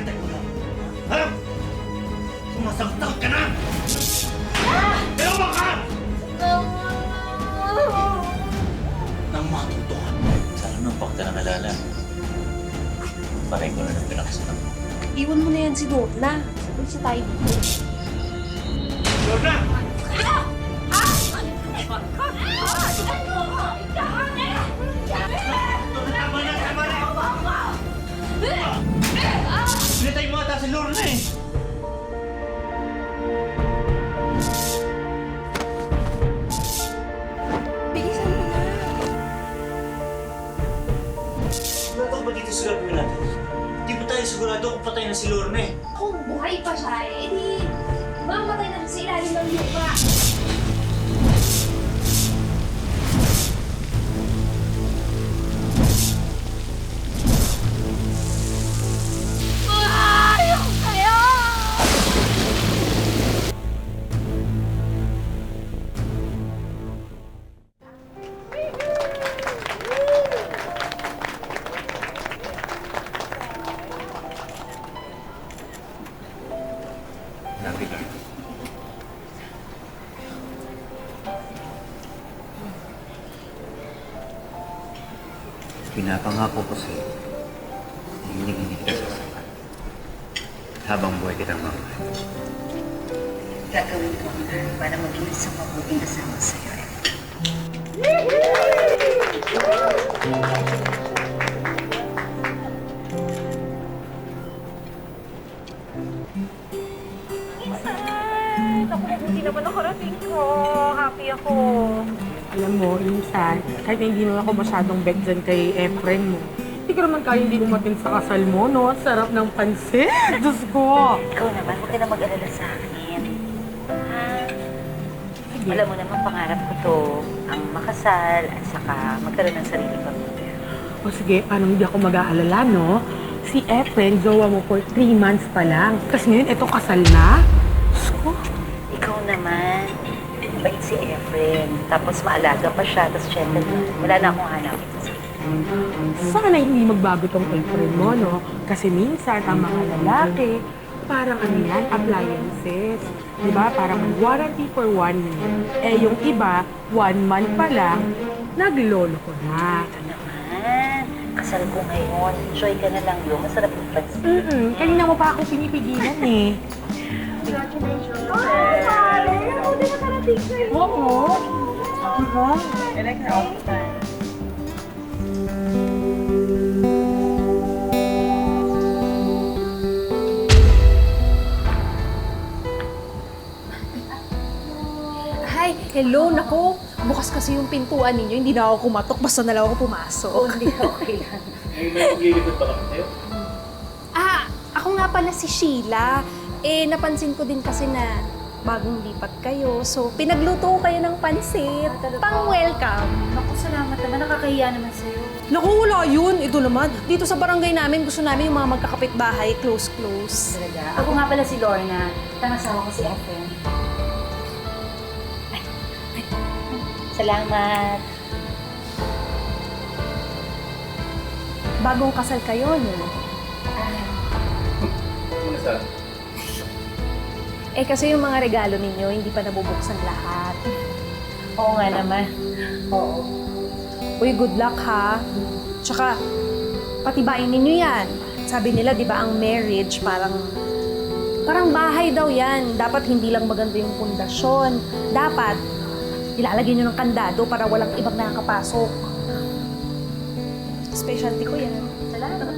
pinatay mo na. Ha? Sumasaktan ka na! Ewan ka! Nang matutuhan. Sana nung pakta ng alala. Paray ko na ng pinakasalan. Iwan mo na yan si Lorna. Sabay siya tayo dito. Lorna! Tama na, tama na! Pinatay mo ata si Lorna eh! Bilisan mo na. Sigurado ba dito sa gagawin natin? Di ba tayo sigurado kung patay na si Lorna eh? Kung buhay pa siya, edi mamatay na sa ilalim ng lupa. Ayok kayo! Nabi ka. Pinapangako ko sa'yo na hindi kita sasakan. Habang buhay kitang mamahal. Gagawin ko para maging isang mabuting asawa sa'yo. Naku, mabuti naman nakarating ko. Happy ako. Alam mo, minsan, kahit hindi naman ako masyadong bet dyan kay Efren mo, hindi ko naman kaya hindi umatin sa kasal mo, no? Sarap ng pansit! Diyos ko! Ikaw naman, huwag ka na mag-alala sa akin. Ha? Alam mo naman, pangarap ko to, ang makasal at saka magkaroon ng sariling pamilya. O sige, paano hindi ako mag-aalala, no? Si Efren, jowa mo for 3 months pa lang. Kasi ngayon, eto kasal na. Diyos ko! Ikaw naman, mabait si Efren. Tapos maalaga pa siya, tapos syempre, wala na akong hanapin. Sana hindi magbago tong Efren mo, no? Kasi minsan, ang mga lalaki, parang ano yan, appliances. Diba? Parang warranty for 1 year. Eh, yung iba, 1 month pa lang, naglolo ko na. Ito naman, kasal ko ngayon. Enjoy ka na lang yun. Masarap yung pansin. Kanina mo pa ako pinipigilan eh. Congratulations! Buti nakarating kayo. Oo. I like her all the time. Hi, hello, nako. Bukas kasi yung pintuan ninyo, hindi na ako kumatok, basta na lang ako pumasok. Oh, hindi, okay lang. Ako nga pala si Sheila. Eh, napansin ko din kasi na bagong lipat kayo. So, pinagluto ko kayo ng pansit. Pang-welcome. Naku, salamat naman. Nakakahiya naman sa'yo. Naku, wala yun. Ito naman. Dito sa barangay namin, gusto namin yung mga magkakapit-bahay, close-close. Talaga. Ako nga pala si Lorna. Tangasawa ko si Efren. Salamat. Bagong kasal kayo, no? Eh, kasi yung mga regalo ninyo, hindi pa nabubuksan lahat. Oo nga naman. Oo. Uy, good luck, ha? Tsaka, patibayin ninyo yan. Sabi nila, di ba, ang marriage parang bahay daw yan. Dapat hindi lang maganda yung pundasyon. Dapat, ilalagay nyo ng kandado para walang ibang nakakapasok. Specialty ko yan. Salamat.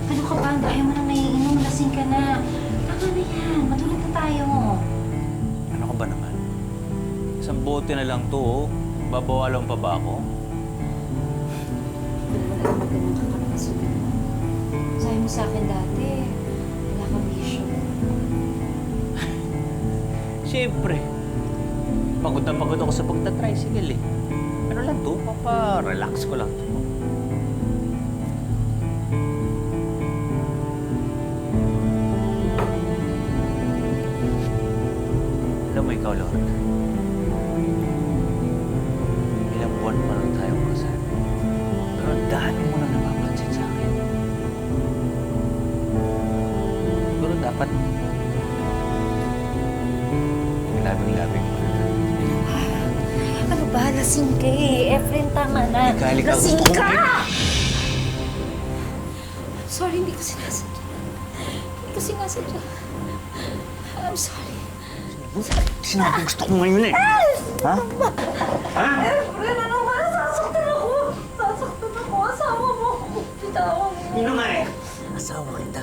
Ano ka ba? Ayaw mo nang naiinom. Lasing ka na. Tama na yan. Matulog na tayo. Ano ka ba naman? Isang bote na lang to, oh. Babawalan pa ba ako? Sabi mo sa akin dati, wala kang issue. Siyempre. Pagod na pagod ako sa pagta-tricycle eh. Ano lang to? Papa-relax ko lang to. mo ikaw, Lord, ilang buwan pa lang tayong kasal. Pero ang dami mo na napapansin sa akin. Pero dapat labing-labing mo na. Ano ba? Lasing ka eh. Efren, tama na. Halika, Lasing gusto ko ka! ngayon. Sorry, hindi ko sinasadya. Hindi ko sinasadya. I'm sorry. Sinabi gusto ko ngayon eh. Ha? Ha? Efren, ano ba? Nasasaktan ako. Nasasaktan ako. Asawa mo. Bitawan mo. Yun na nga eh. Asawa kita.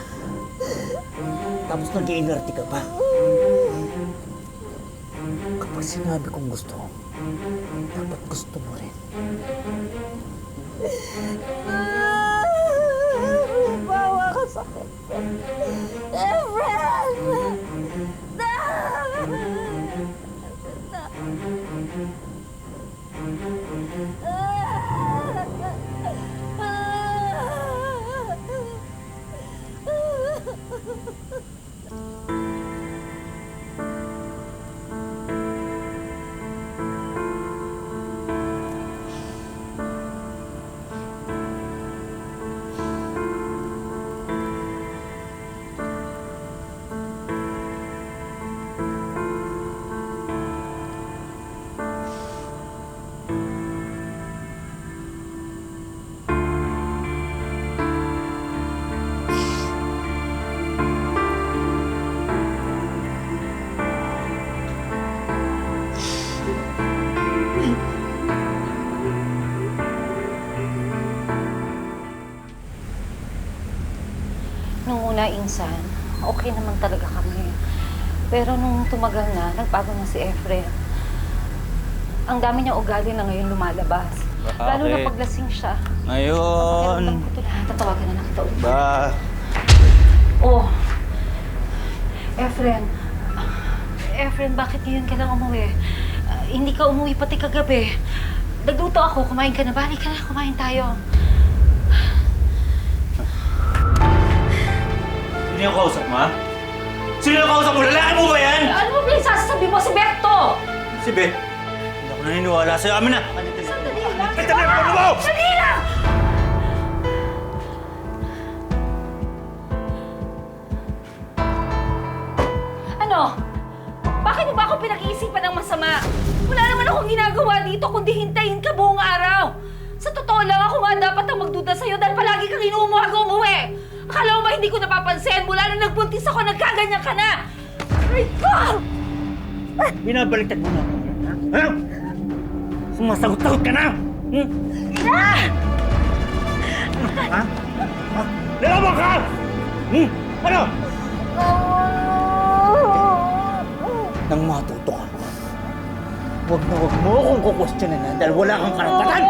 Tapos nag-iinerte ka pa. Kapag sinabi kong gusto, dapat gusto mo rin. Bawa ka sa akin. Efren! Nung una, Insan, okay naman talaga kami. Pero nung tumagal na, nagbago na si Efren. Ang dami niya ugali na ngayon lumalabas. Lalo na Bakit? paglasing siya. Ngayon. Pakiramdam ko ito lahat. Tatawagan na lang kita ulit. Ba? Oh. Efren. Efren, bakit ngayon ka lang umuwi? Hindi ka umuwi pati kagabi. Nagluto ako. Kumain ka na. Balik ka na. Kumain tayo. Sino yung kausap mo, ha? Sino yung kausap mo? Lalaki mo ba yan? Ano mo ba yung sasabi mo si Berto? Si Beth. Hindi ako naniniwala sa'yo. Amin na! Sandali lang. Ay, telepono mo! Sandali lang! Ano? Bakit mo ba ako pinag-iisipan ng masama? Wala naman akong ginagawa dito kundi hintayin ka buong araw. Sa totoo lang, ako nga dapat ang magduda sa'yo dahil palagi kang inuumuha umuwi. Akala mo ba hindi ko napapansin? Mula nang nagbuntis ako, nagkaganyan ka na! Aray ko! Binabaliktad mo na ako. Ha? Sumasagot-sagot ka na! Hmm? Ah! Ha? Ha? Lalaban ka! Hmm? Ano? Nang matuto ka, huwag mo akong kukwestiyonin na dahil wala kang karapatan!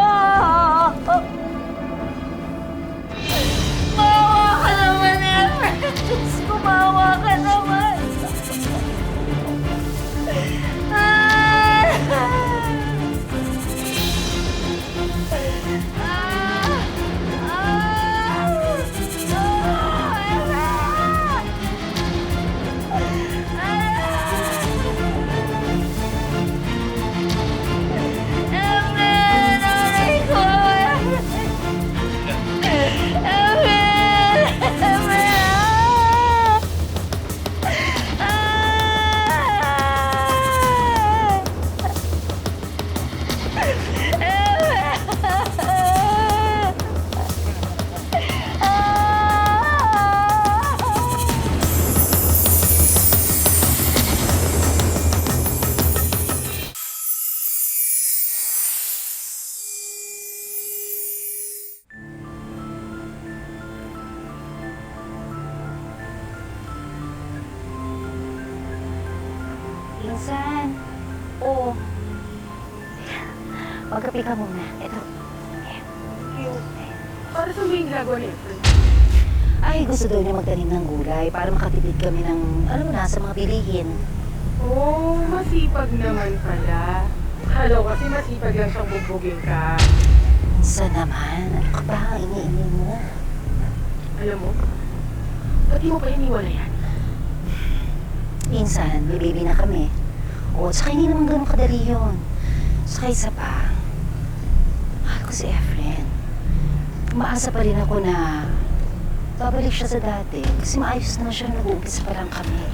Maawa ka naman, Efren! Diyos ko, maawa ka naman! Insan. Oo. Magkape ka muna. Ito. Para sa may ginagawa ni Efren. Ay, gusto daw niya magtanim ng gulay para makatipid kami ng, alam mo na, sa mga bilihin. Oh, masipag naman pala. Hello, kasi masipag lang siyang bubugin ka. Insan naman. Ano ka ba? Ini-ini mo. Alam mo, ba't di mo pa iniwala yan? Insan, may baby na kami. ako. Tsaka hindi naman ganun kadali yun. Tsaka isa pa, mahal ko si Efren. Umaasa pa rin ako na babalik siya sa dati. Kasi maayos naman siya nag-uumpisa pa lang kami.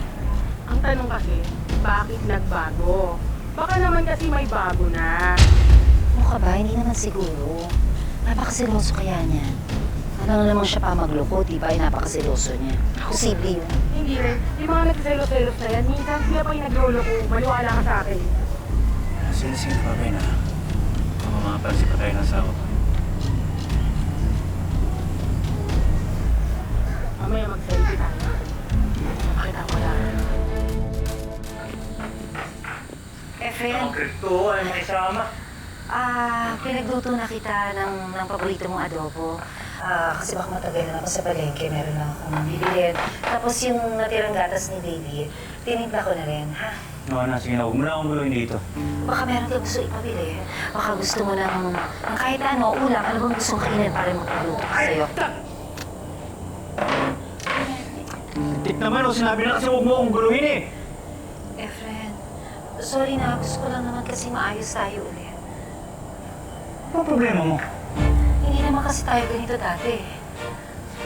Ang tanong kasi, bakit nagbago? Baka naman kasi may bago na. Ano ka ba? Hindi naman siguro. Napakasiloso kaya niyan. Ano na naman siya pa magloko, di ba? Ay, napakasiloso niya. Posible yun. Hindi rin. Yung mga nagsiselos-selos na yan, minsan sila pa yung nagloloko. Maniwala ka sa akin. Sino pa ba na? Baka makapansin pa tayo ng asawa ko. Mamaya mag-selfie tayo. Pakita ko lang. Efren, Kripto, ay makisama. pinagluto na kita ng paborito mong adobo. Kasi baka matagal na ako sa palengke, meron na akong bibilin. Tapos yung natirang gatas ni David, tinimpla ko na rin, ha? No, sige na. Huwag mo na akong guluhin dito. Baka meron ka gusto ipabili. Baka gusto mo ng kahit ano, ulam. Ano bang gusto mong kainin para magpagluto ko sa'yo? Tik naman, sinabi na kasi huwag mo akong guluhin eh. Efren, sorry na. Gusto ko lang naman kasi maayos tayo ulit. Ano problema mo? Hindi naman kasi tayo ganito dati.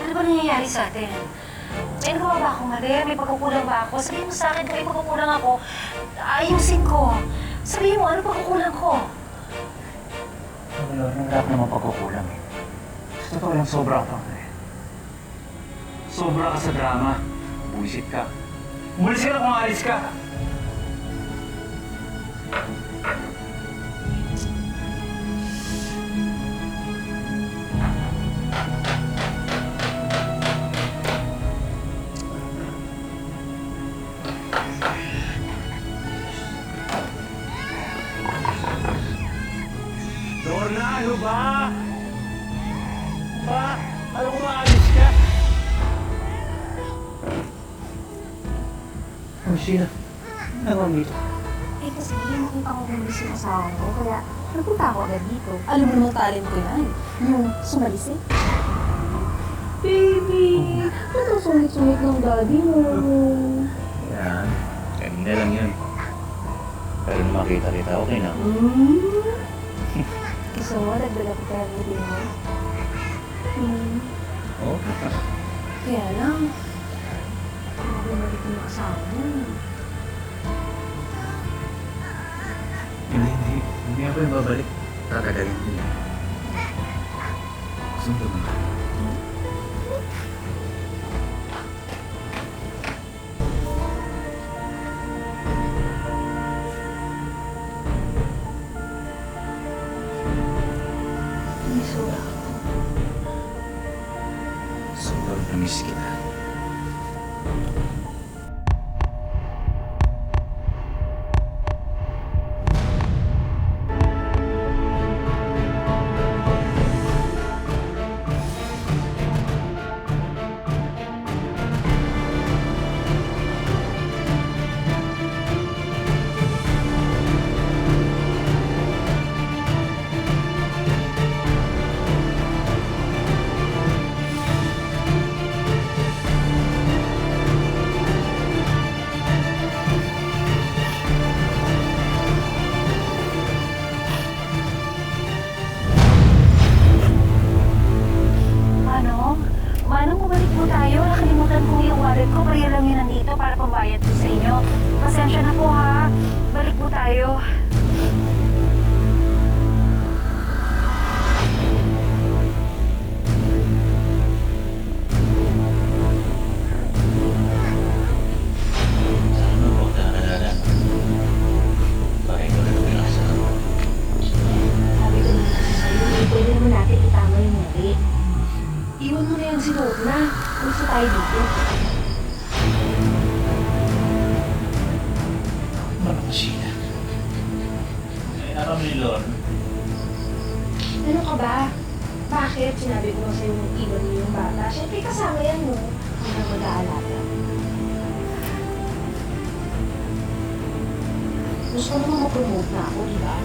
Ano ba nangyayari sa atin? May nagawa ba akong mali? May pagkukulang ba ako? Sabihin mo sa akin kung may pagkukulang ako, ayusin ko. Sabihin mo, ano pagkukulang ko? Wala naman pagkukulang eh. Sa totoo lang, sobra ka pa eh. Sobra ka sa drama. Buisit ka. Umalis ka na kung alis ka. Lorna, ano ba? Alam ko maalis ka? Oh, Sheila. Ano dito? Eh kasi nakita ko bumilis yung asawa ko, kaya nagpunta ako agad dito. Alam mo naman talent ko yan, yung sumalis eh. Baby, ba't ang sungit-sungit ng daddy mo? Yan. Kanina lang yun. Pero nung makita kita, okay na. Gusto mo, nagdala ko tayo ng din mo? Oh? Kaya lang, bumalik yung asawa mo. Hindi ako yung babalik. Tatagayin ko yun. Gusto mo ba? Sobrang namiss kita. Manong, bumalik po tayo. Nakalimutan ko yung wallet ko. Bariya lang yun nandito para pambayad ko sa inyo. Pasensya na po ha. Balik po tayo. Sana mo huwag nakakadala. Bakit ko rin pinakasama? Sabi ko naman sa'yo, pwede naman natin itama yung mali. Iwan mo na yan si Lorna. Gusto tayo dito. Parang Sheila. Ay, alam ni Lorna. Ano ka ba? Bakit? Sinabi ko sa'yo iwan mo yung bata. Siyempre kasama yan mo. Hanggang mag-aalaga. Gusto ko naman ma-promote na ako, di ba?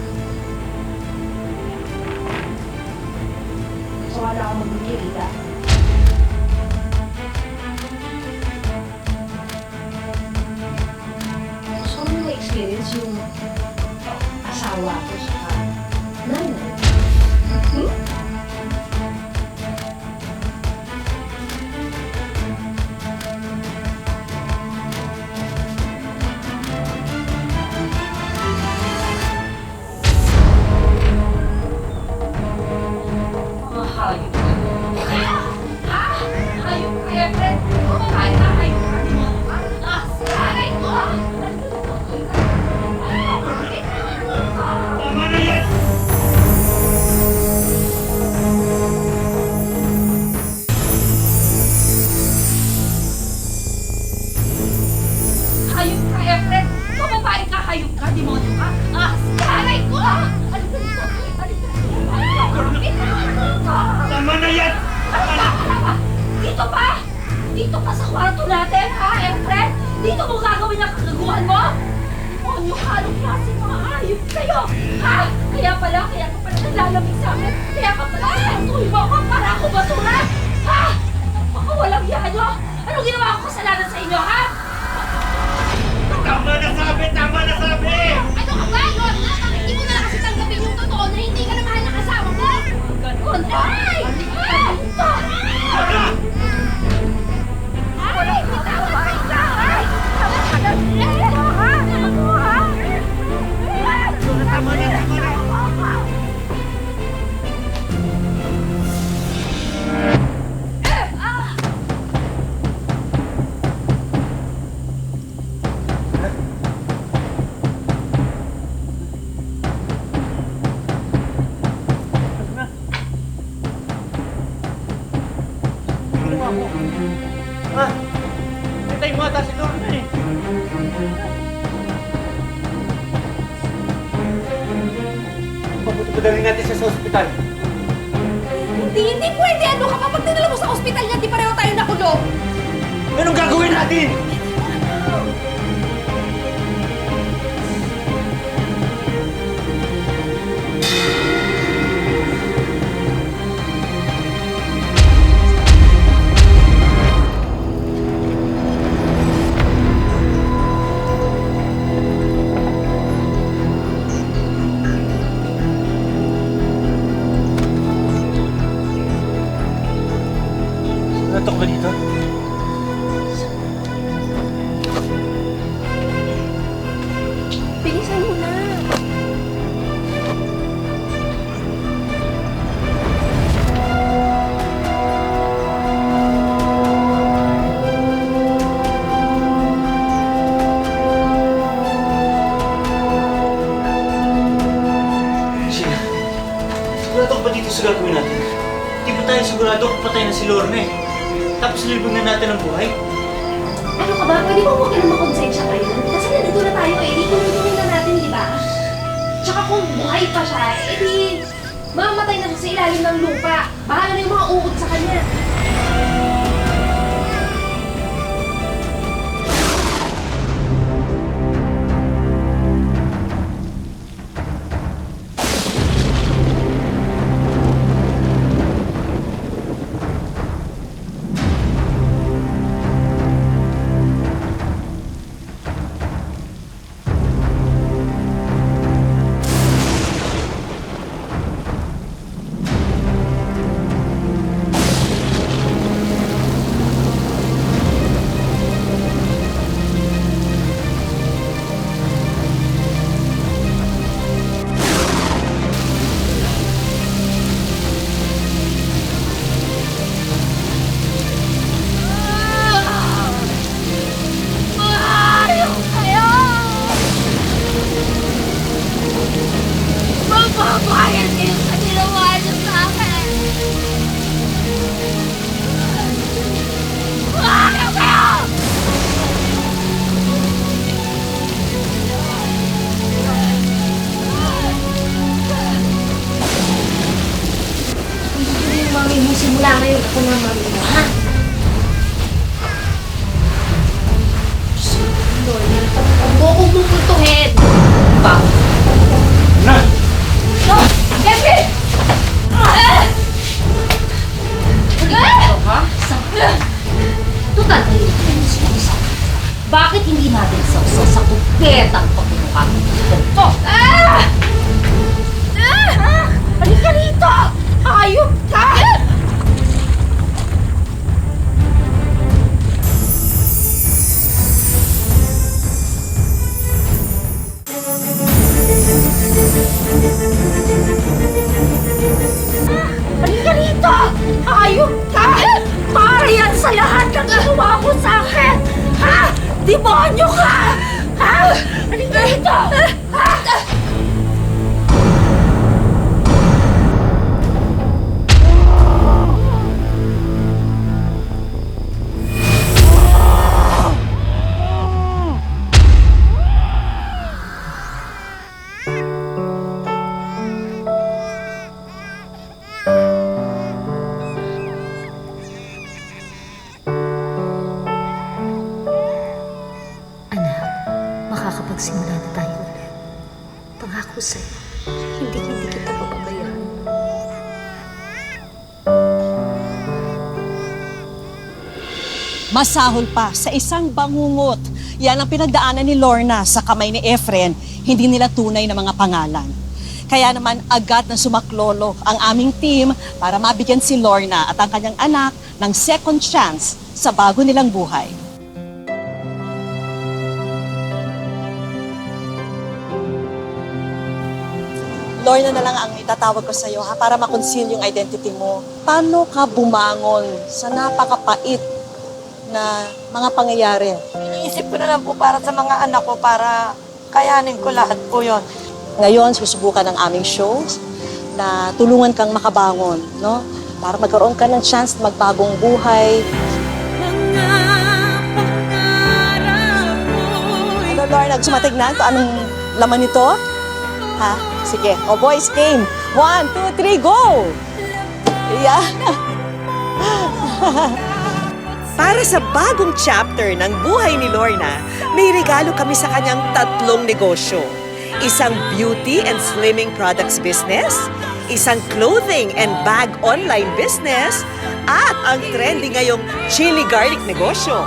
So, wala akong magkikita. Gusto ko naman ma-experience yung Efren! Kumakain ka kayo! Ah, aray ko! Tama na yan! Hayop ka, Efren! Kumakain ka, hayop ka, demonyo ka! Ah, aray ko! Ano ba ito? Tama na yan! Dito pa! Dito pa sa kwarto natin, ha, Efren? Dito mo gagawin ang kagaguhan mo? Demonyo ka, anong klase mga hayop kayo? Ha? Kaya pala ka naglalamig sa akin. Kaya ka pala, tuloy mo ako para ako basura. Ha? Baka walang yanyo. Anong ginawa ko kasalanan sa inyo, ha? Tama na sabi! Tama na sabi! Ano ka ba, Lorna? Bakit di mo na lang kasi tanggapin yung totoo na hindi ka na mahal ng asawa mo? Ganun. Ay! Ay! Tara! Ay! Ay! Ay! Ano ha? Ano ha? Tama na! Tama na! Ha? Hintay mo ata si Lorna eh. Papadalhin natin siya sa ospital. Hindi pwede. Ano ka pa? Pag dinala mo sa ospital niya, di pareho tayo nakulong. Anong gagawin natin? Natok ba dito? Bilisan mo na. Sheila, sigurado ka ba dito sa gagawin natin? Di ba tayo sigurado kung patay na si Lorna eh? Tapos nilibog na natin ang buhay? Ano ka ba? Pwede ba huwag ka na makonsensya kayo? Kasi nandito na tayo eh. Di kunin na natin, di ba? Tsaka kung buhay pa siya, eh di mamamatay na siya sa ilalim ng lupa. Bahala na yung mga uod sa kanya. Magbabayad kayo sa ginawa niyo sa akin! Ayaw kayo! Hindi yung mami mo. Simula ngayon ako na mami mo, ha? Lorna, huwag mo akong pupuntuhin. Bang! Na! No! Kevin! Ah! Ha? Total, kayo yung susa. Bakit hindi natin sausaw sa kupetang pagpapakang ito? Ah! Ah! Halika rito! Hayop ka! Halika rito! Hayop ka! Para yan sa lahat ng Demonyo ka! Ha? Ano dito? Ha? Anak, makakapagsimula na tayo ulit. Pangako sa'yo, hindi kita pababayaan. Masahol pa sa isang bangungot. Yan ang pinagdaanan ni Lorna sa kamay ni Efren, hindi nila tunay na mga pangalan. Kaya naman agad na sumaklolo ang aming team para mabigyan si Lorna at ang kanyang anak ng second chance sa bago nilang buhay. Lorna na lang ang itatawag ko sa iyo para makonceal yung identity mo. Paano ka bumangon sa napakapait na mga pangyayari? Iniisip ko na lang po para sa mga anak ko para kayanin ko lahat po yon. Ngayon, susubukan ng aming shows na tulungan kang makabangon, no? Para magkaroon ka ng chance na magbagong buhay. Ano, Lorna, gusto matignan kung anong laman nito? Ha? Sige. O, boys, game. 1, 2, 3, go! Yeah. Para sa bagong chapter ng buhay ni Lorna, may regalo kami sa kanyang 3 negosyo. Isang beauty and slimming products business, isang clothing and bag online business, at ang trending ngayong chili garlic negosyo.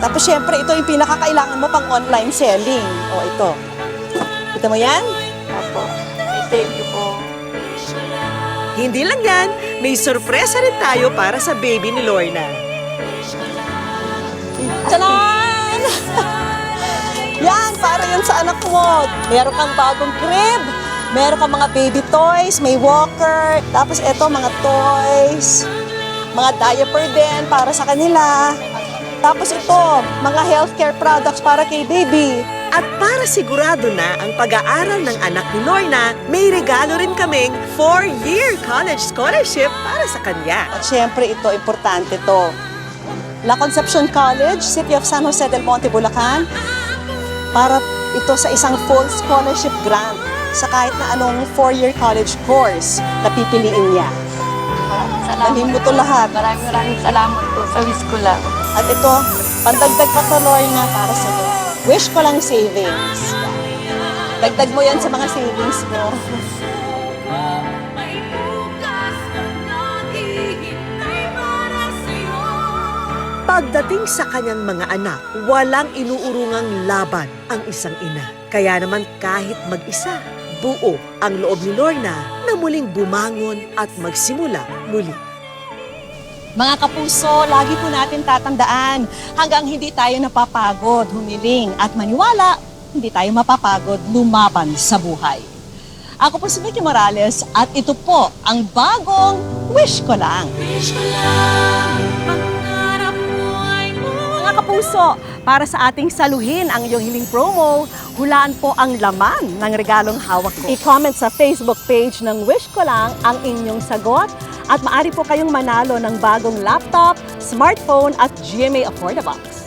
Tapos, syempre, ito yung pinakakailangan mo pang online selling. O, ito. Kita mo yan? Opo. Thank you po. Hindi lang yan, may sorpresa rin tayo para sa baby ni Lorna. Tanan! Yan, para yan sa anak mo. Meron kang bagong crib, meron kang mga baby toys, may walker, tapos eto mga toys, mga diaper din para sa kanila. Tapos ito, mga healthcare products para kay baby. At para sigurado na ang pag-aaral ng anak ni Lorna, may regalo rin kaming 4-year college scholarship para sa kanya. At syempre ito, importante to. La Concepcion College, City of San Jose del Monte, Bulacan. Para ito sa isang full scholarship grant sa kahit na anong 4-year college course na pipiliin niya. Dalhin mo to lahat. Maraming salamat po sa wish ko lang. At ito, pandagdag pa to, Lorna, para sa iyo. Wish ko lang savings. Dagdag mo yan sa mga savings mo. Pagdating sa kanyang mga anak, walang inuurungang laban ang isang ina. Kaya naman kahit mag-isa, buo ang loob ni Lorna na muling bumangon at magsimula muli. Mga kapuso, lagi po natin tatandaan hanggang hindi tayo napapagod, humiling at maniwala, hindi tayo mapapagod lumaban sa buhay. Ako po si Vicky Morales at ito po ang bagong Wish Ko Lang. Mga kapuso, para sa ating saluhin ang iyong hiling promo, hulaan po ang laman ng regalong hawak ko. I-comment sa Facebook page ng Wish Ko Lang ang inyong sagot at maaari po kayong manalo ng bagong laptop, smartphone at GMA Affordabox.